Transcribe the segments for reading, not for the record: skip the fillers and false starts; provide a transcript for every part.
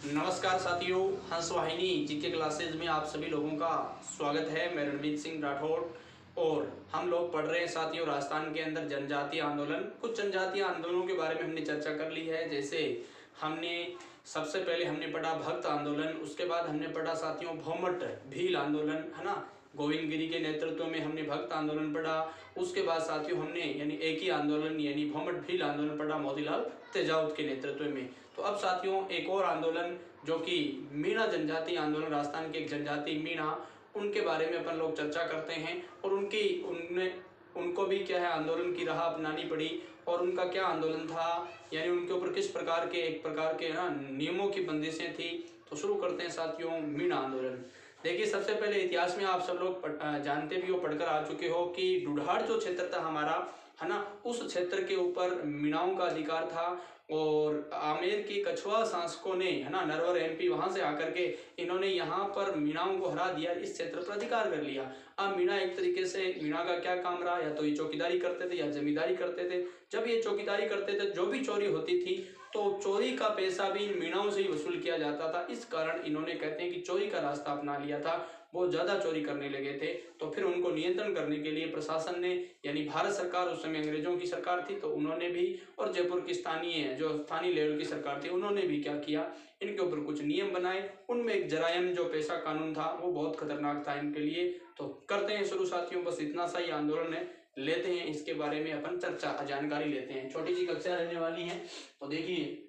नमस्कार साथियों, हंस वाहिनी जीके क्लासेज में आप सभी लोगों का स्वागत है। मैं रणवीर सिंह राठौड़ और हम लोग पढ़ रहे हैं साथियों राजस्थान के अंदर जनजातीय आंदोलन। कुछ जनजातीय आंदोलनों के बारे में हमने चर्चा कर ली है। जैसे हमने सबसे पहले हमने पढ़ा भक्त आंदोलन, उसके बाद हमने पढ़ा साथियों भौमट भील आंदोलन, है ना, गोविंद गिरी के नेतृत्व में हमने भक्त आंदोलन पढ़ा। उसके बाद साथियों हमने यानी एक ही आंदोलन यानी भौमट भील आंदोलन पढ़ा मोतीलाल तेजावत के नेतृत्व में। तो अब साथियों एक और आंदोलन जो कि मीणा जनजाति आंदोलन, राजस्थान के एक जनजाति मीणा, उनके बारे में अपन लोग चर्चा करते हैं और उनको भी क्या है आंदोलन की राह अपनानी पड़ी और उनका क्या आंदोलन था, यानी उनके ऊपर किस प्रकार के एक प्रकार के ना नियमों की बंदिशें थी। तो शुरू करते हैं साथियों मीणा आंदोलन। देखिए सबसे पहले इतिहास में आप सब लोग जानते भी हो, पढ़कर आ चुके हो कि ढूढ़ाड़ जो क्षेत्र था हमारा, है ना, उस क्षेत्र के ऊपर मीणाओं का अधिकार था और आमेर के कछुआ शासकों ने, है ना, नरवर एमपी वहां से आकर के इन्होंने यहाँ पर मीणाओं को हरा दिया, इस क्षेत्र पर अधिकार कर लिया। अब मीणा एक तरीके से मीणा का क्या काम रहा, या तो ये चौकीदारी करते थे या जमींदारी करते थे। जब ये चौकीदारी करते थे, जो भी चोरी होती थी तो चोरी का पैसा भी इन मीणाओं से ही वसूल किया जाता था। इस कारण इन्होंने कहते हैं कि चोरी का रास्ता अपना लिया था, बहुत ज्यादा चोरी करने लगे थे। तो फिर उनको नियंत्रण करने के लिए प्रशासन ने, यानी भारत सरकार, उस समय अंग्रेजों की सरकार थी, तो उन्होंने भी, और जयपुर की स्थानीय लेवल की सरकार थी, उन्होंने भी क्या किया, इनके ऊपर कुछ नियम बनाए। उनमें एक जरायम जो पैसा कानून था वो बहुत खतरनाक था इनके लिए। तो करते हैं शुरू साथियों, बस इतना सा ही आंदोलन है, लेते हैं इसके बारे में अपन जानकारी लेते हैं। छोटी सी कक्षा रहने वाली है। तो देखिए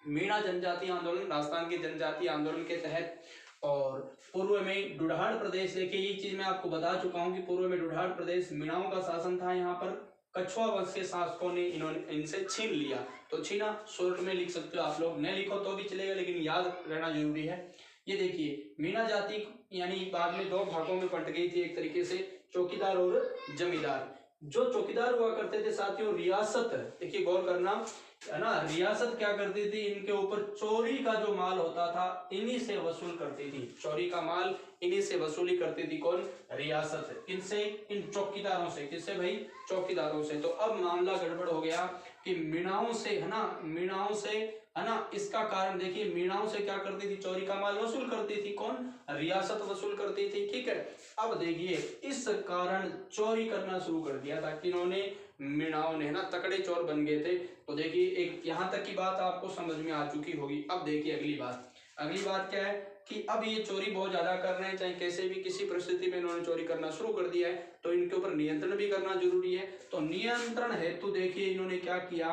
मीणा जनजातीय आंदोलन राजस्थान के जनजातीय आंदोलन के तहत, और पूर्व में ढूढ़ाड़ प्रदेश, देखिए ये चीज मैं आपको बता चुका हूँ कि पूर्व में ढूढ़ाड़ प्रदेश मीणाओं का शासन था। यहाँ पर कछुआ वंश के शासकों ने इनसे छीन लिया। तो छीना शॉर्ट में लिख सकते हो आप लोग, नहीं लिखो तो भी चलेगा लेकिन याद रहना जरूरी है। ये देखिए मीणा जाति यानी बाद में दो भागों में बंट गई थी, एक तरीके से चौकीदार और जमींदार। जो चौकीदार हुआ करते थे साथियों रियासत, देखिए गौर करना, है ना, रियासत क्या करती थी, इनके ऊपर चोरी का जो माल होता था इन्हीं से वसूल करती थी। चोरी का माल इन्हीं से वसूली करती थी। कौन? रियासत। इनसे, इन चौकीदारों से। किससे भाई? चौकीदारों से। तो अब मामला गड़बड़ हो गया कि मीणाओं से, है ना, मीणाओं से, है ना, इसका कारण देखिए मीणाओं से क्या करती थी, चोरी का माल वसूल करती थी। कौन? रियासत वसूल करती थी। ठीक है, अब देखिए इस कारण चोरी करना शुरू कर दिया था। किन्होंने? मीणाओं ने, है ना, तकड़े चोर बन गए थे। तो देखिए एक यहाँ तक की बात आपको समझ में आ चुकी होगी। अब देखिए अगली बात क्या है कि अब ये चोरी बहुत ज्यादा कर रहे हैं, चाहे कैसे भी किसी परिस्थिति में इन्होंने चोरी करना शुरू कर दिया है, तो इनके ऊपर नियंत्रण भी करना जरूरी है। तो नियंत्रण हेतु देखिए इन्होंने क्या किया,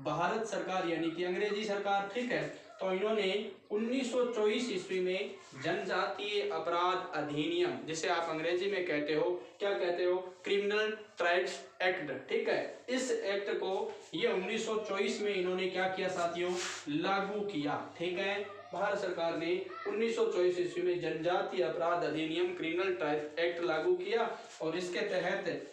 भारत सरकार यानी कि अंग्रेजी सरकार, ठीक है, तो इन्होंने 1924 ईस्वी में जनजातीय अपराध अधिनियम, जिसे आप अंग्रेजी में कहते हो, क्या कहते हो, क्रिमिनल ट्राइब्स एक्ट, ठीक है, इस एक्ट को ये 1924 में इन्होंने क्या किया साथियों, लागू किया। ठीक है, भारत सरकार ने 1924 ईस्वी में जनजातीय अपराध अधिनियम क्रिमिनल ट्राइब्स एक्ट लागू किया और इसके तहत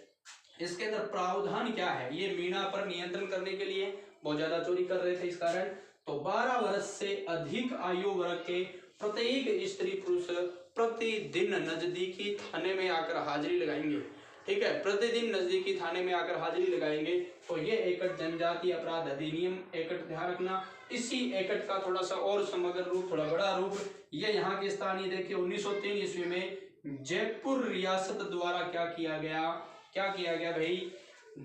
इसके अंदर प्रावधान क्या है, ये मीणा पर नियंत्रण करने के लिए, बहुत ज्यादा चोरी कर रहे थे इस कारण, तो 12 वर्ष से अधिक आयु वर्ग के प्रत्येक स्त्री पुरुष प्रतिदिन नजदीकी थाने में आकर हाजिरी लगाएंगे। ठीक है, प्रतिदिन नजदीकी थाने में आकर हाजिरी लगाएंगे। तो ये एकट जनजातीय अपराध अधिनियम एकट, ध्यान रखना, इसी एकट का थोड़ा सा और समग्र रूप, थोड़ा बड़ा रूप, ये यहाँ के स्थानीय देखिए 1903 ईस्वी में जयपुर रियासत द्वारा क्या किया गया भाई,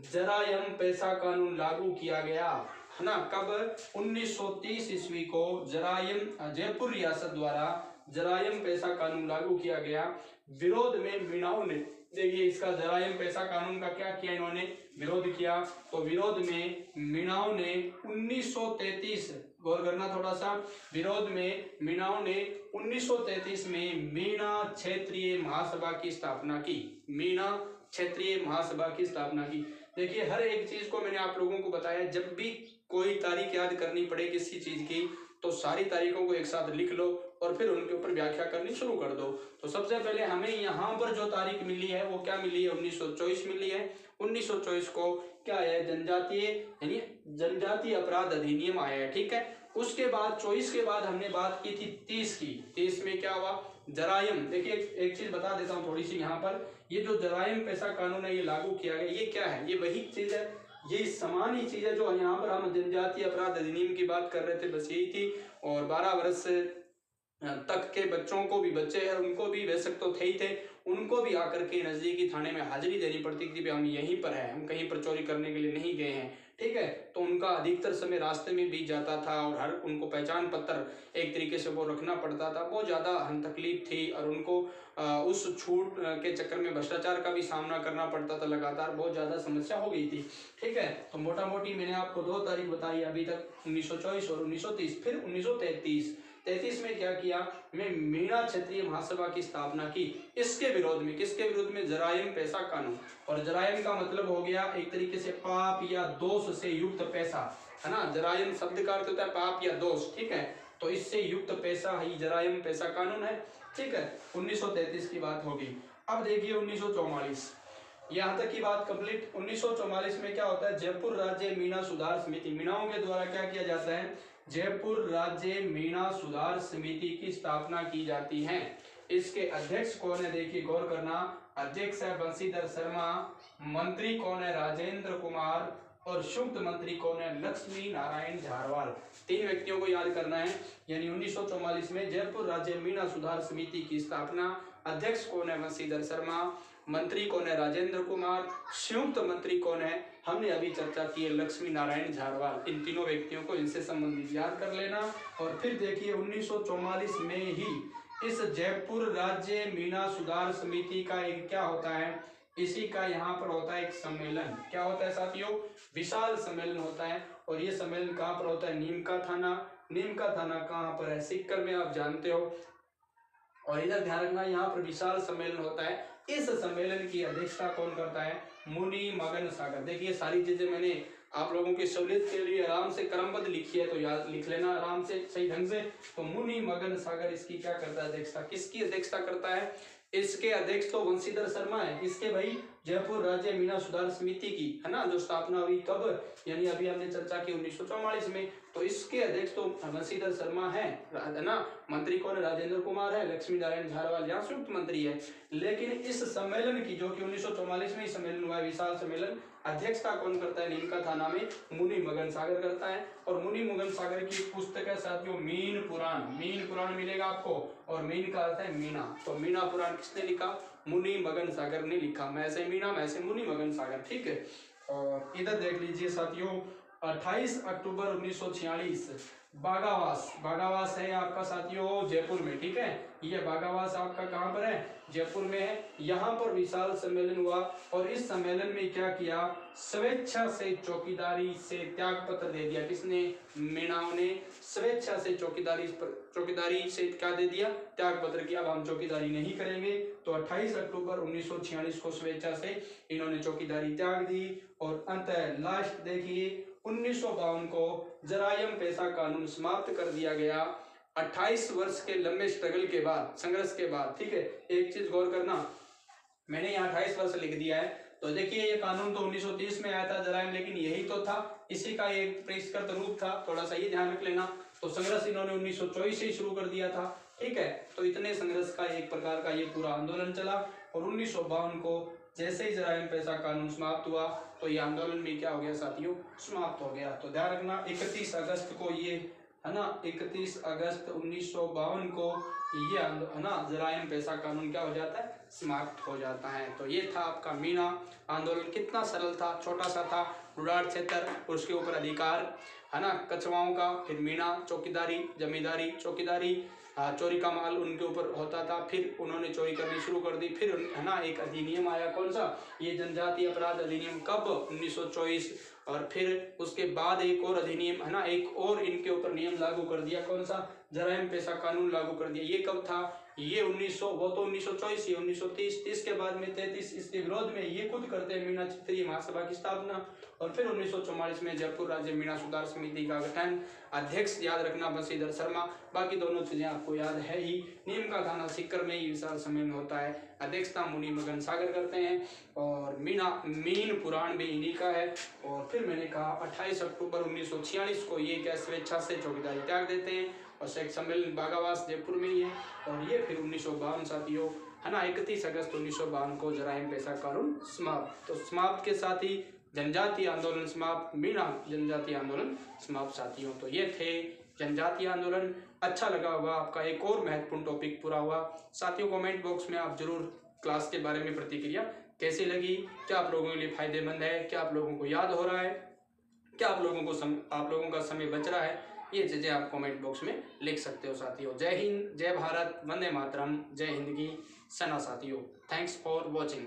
जरायम पैसा कानून लागू किया गया, है ना। कब? 1930 ईस्वी को जयपुर रियासत द्वारा जरायम पैसा कानून लागू किया गया। विरोध में मीणाओं ने, देखिए इसका जरायम पैसा कानून का क्या किया, इन्होंने विरोध किया। तो विरोध में मीणाओं ने 1933, गौर करना थोड़ा सा, विरोध में मीणाओं ने 1933 में मीणा क्षेत्रीय महासभा की स्थापना की। मीणा क्षेत्रीय महासभा की स्थापना की। देखिए हर एक चीज को मैंने आप लोगों को बताया, जब भी कोई तारीख याद करनी पड़े किसी चीज की तो सारी तारीखों को एक साथ लिख लो और फिर उनके ऊपर व्याख्या करनी शुरू कर दो। तो सबसे पहले हमें यहाँ पर जो तारीख मिली है वो क्या मिली है, 1924 मिली है। 1924 को क्या है, जनजातीय यानी जनजातीय अपराध अधिनियम आया है। ठीक है, उसके बाद 24 के बाद हमने बात की थी 30 की। 30 में क्या हुआ, जरायम, देखिए एक चीज बता देता हूँ थोड़ी सी यहाँ पर, ये जो जरायम पैसा कानून है ये लागू किया गया, ये क्या है, ये वही चीज है, ये समान ही चीज है जो यहाँ पर हम जनजातीय अपराध अधिनियम की बात कर रहे थे, बस यही थी। और 12 वर्ष तक के बच्चों को भी, बच्चे हैं उनको भी, वैसे तो थे ही थे, उनको भी आकर के नजदीकी थाने में हाजिरी देनी पड़ती थी, हम यहीं पर है, हम कहीं पर चोरी करने के लिए नहीं गए हैं, ठीक है। तो उनका अधिकतर समय रास्ते में बीत जाता था और हर उनको पहचान पत्र एक तरीके से वो रखना पड़ता था, बहुत ज़्यादा तकलीफ थी और उनको उस छूट के चक्कर में भ्रष्टाचार का भी सामना करना पड़ता था, लगातार बहुत ज़्यादा समस्या हो गई थी, ठीक है। तो मोटा मोटी मैंने आपको 2 तारीख बताई अभी तक, 1924 और 1930। फिर 1933 में क्या किया, मैं मीणा क्षेत्रीय महासभा की स्थापना की, इसके विरोध में, किसके विरोध में, जरायम पैसा कानून। और जरायम का मतलब हो गया एक तरीके से पाप या दोष से युक्त पैसा, है ना। जरायम शब्द का अर्थ होता है पाप या दोष, ठीक है। तो इससे युक्त पैसा ही जरायम पैसा कानून है, ठीक है। 1933 की बात होगी। अब देखिए 1944, यहाँ तक की बात कंप्लीट। 1944 में क्या होता है, जयपुर राज्य मीणा सुधार समिति, मीणाओं के द्वारा क्या किया जाता है, जयपुर राज्य मीणा सुधार समिति की स्थापना की जाती है। इसके अध्यक्ष कौन है, देखिए गौर करना, अध्यक्ष है बंशीधर शर्मा, मंत्री कौन है, राजेंद्र कुमार, और संयुक्त मंत्री कौन है, लक्ष्मी नारायण झारवाल। 3 व्यक्तियों को याद करना है। यानी 1944 में जयपुर राज्य मीणा सुधार समिति की स्थापना, अध्यक्ष कौन है, बंशीधर शर्मा, मंत्री कौन है, राजेंद्र कुमार, संयुक्त मंत्री कौन है, हमने अभी चर्चा की है, लक्ष्मी नारायण झारवाल। इन तीनों व्यक्तियों को इनसे संबंधित याद कर लेना। और फिर देखिए 1944 में ही इस जयपुर राज्य मीणा सुधार समिति का एक क्या होता है, इसी का यहाँ पर होता है एक सम्मेलन। क्या होता है साथियों, विशाल सम्मेलन होता है। और ये सम्मेलन कहाँ पर होता है, नीम का थाना। नीम का थाना कहाँ पर है, सीकर में, आप जानते हो। और इधर ध्यान रखना, यहाँ पर विशाल सम्मेलन होता है। इस सम्मेलन की अध्यक्षता कौन करता है, मुनि मगन सागर। देखिए सारी चीजें मैंने आप लोगों की सहूलियत के लिए आराम से क्रमबद्ध लिखी है, तो याद लिख लेना आराम से सही ढंग से। तो मुनि मगन सागर इसकी क्या करता है, अध्यक्षता। किसकी अध्यक्षता करता है, इसके अध्यक्ष तो बंशीधर शर्मा है, इसके भाई जयपुर राज्य मीणा सुधार समिति की, है ना, जो स्थापना हुई कब, यानी अभी हमने चर्चा की 1944 में। तो इसके अध्यक्ष तो बंशीधर शर्मा है ना, मंत्री कौन है, राजेंद्र कुमार है, लक्ष्मी नारायण झारवाल यहाँ संयुक्त मंत्री है। लेकिन इस सम्मेलन की, जो कि 1944 में ही सम्मेलन हुआ है, विशाल सम्मेलन, अध्यक्षता कौन करता है, नीम का थाना में मुनि मगन सागर करता है। और मुनि मगन सागर की पुस्तक है साथियों मीन पुराण। मीन पुराण मिलेगा आपको, और मीन का अर्थ है मीणा। तो मीणा पुराण किसने लिखा, मुनि मगन सागर ने लिखा। मैं से मीणा, मैं से मुनि मगन सागर, ठीक है। और इधर देख लीजिए साथियों, 28 अक्टूबर 1946 बागावास, बागावास है आपका साथियों जयपुर में, ठीक है। ये बागावास आपका कहाँ पर है, जयपुर में है। यहाँ पर विशाल सम्मेलन हुआ और इस सम्मेलन में क्या किया, स्वेच्छा से चौकीदारी से त्याग पत्र दे दिया। किसने, मीणाओं ने स्वेच्छा से चौकीदारी से क्या दे दिया, त्याग पत्र किया, अब हम चौकीदारी नहीं करेंगे। तो 28 अक्टूबर 1946 को स्वेच्छा से इन्होंने चौकीदारी त्याग दी। और अंत लास्ट देखिए 1952 को जरायम पैसा कानून समाप्त कर दिया गया। 28 वर्ष के लंबे स्ट्रगल के बाद, संघर्ष के बाद, ठीक है। एक चीज गौर करना, मैंने यहाँ 28 वर्ष लिख दिया है, तो देखिए ये कानून तो 1930 में आया था जरायम, लेकिन यही तो था, इसी का एक परिष्कृत रूप था, थोड़ा सा ये ध्यान रख लेना। तो संघर्ष इन्होंने 1924 से ही शुरू कर दिया था, ठीक है। तो इतने संघर्ष का एक प्रकार का ये पूरा आंदोलन चला। और 1952 को जैसे ही जरायम पैसा कानून समाप्त हुआ, तो ये आंदोलन भी क्या हो गया साथियों, समाप्त हो गया। तो ध्यान रखना 31 अगस्त को ये, है ना, 31 अगस्त 1952 को ये है ना, जरायम पैसा कानून क्या हो जाता है, समाप्त हो जाता है। तो ये था आपका मीणा आंदोलन। कितना सरल था, छोटा सा था, रुडार क्षेत्र और उसके ऊपर अधिकार, है ना, कछुआओं का, फिर मीणा, चौकीदारी, जमींदारी, चौकीदारी, चोरी का माल उनके ऊपर होता था, फिर उन्होंने चोरी करनी शुरू कर दी। फिर है ना एक अधिनियम आया, कौन सा, ये जनजातीय अपराध अधिनियम, कब, 1924। और फिर उसके बाद एक और अधिनियम, है ना, एक और इनके ऊपर नियम लागू कर दिया, कौन सा, जरायम पैसा कानून लागू कर दिया। ये कब था, ये 1924, ये 1930 के बाद में 33 इसके विरोध में ये खुद करते हैं मीणा क्षेत्रीय महासभा की स्थापना। और फिर 1944 में जयपुर राज्य मीणा सुधार समिति का गठन, अध्यक्ष याद रखना बंशीधर शर्मा, बाकी दोनों चीजें आपको याद है ही। नीम का थाना सीकर में ही विशाल सम्मेलन होता है, अध्यक्षता मुनि मगन सागर करते हैं। और मीन पुराण भी इन्हीं का है। और फिर मैंने कहा 28 अक्टूबर 1946 को ये क्या स्वेच्छा से चौकीदारी त्याग देते हैं, और शेख सम्मेलन बागावास जयपुर में ही है। और ये फिर 1952 साथियों, है ना, 31 अगस्त 1952 को जरायम पैसा कानून समाप्त। तो समाप्त के साथ ही जनजातीय आंदोलन समाप्त, मीणा जनजातीय आंदोलन समाप्त साथियों। तो ये थे जनजातीय आंदोलन अच्छा लगा होगा, आपका एक और महत्वपूर्ण टॉपिक पूरा हुआ। साथियों कमेंट बॉक्स में आप जरूर क्लास के बारे में प्रतिक्रिया कैसी लगी, क्या आप लोगों के लिए फायदेमंद है, क्या आप लोगों को याद हो रहा है, क्या आप लोगों का समय बच रहा है, ये चीज़ें आप कमेंट बॉक्स में लिख सकते हो साथियों। जय हिंद, जय भारत, वंदे मातरम, जय हिंद की सना साथियों। Thanks for watching.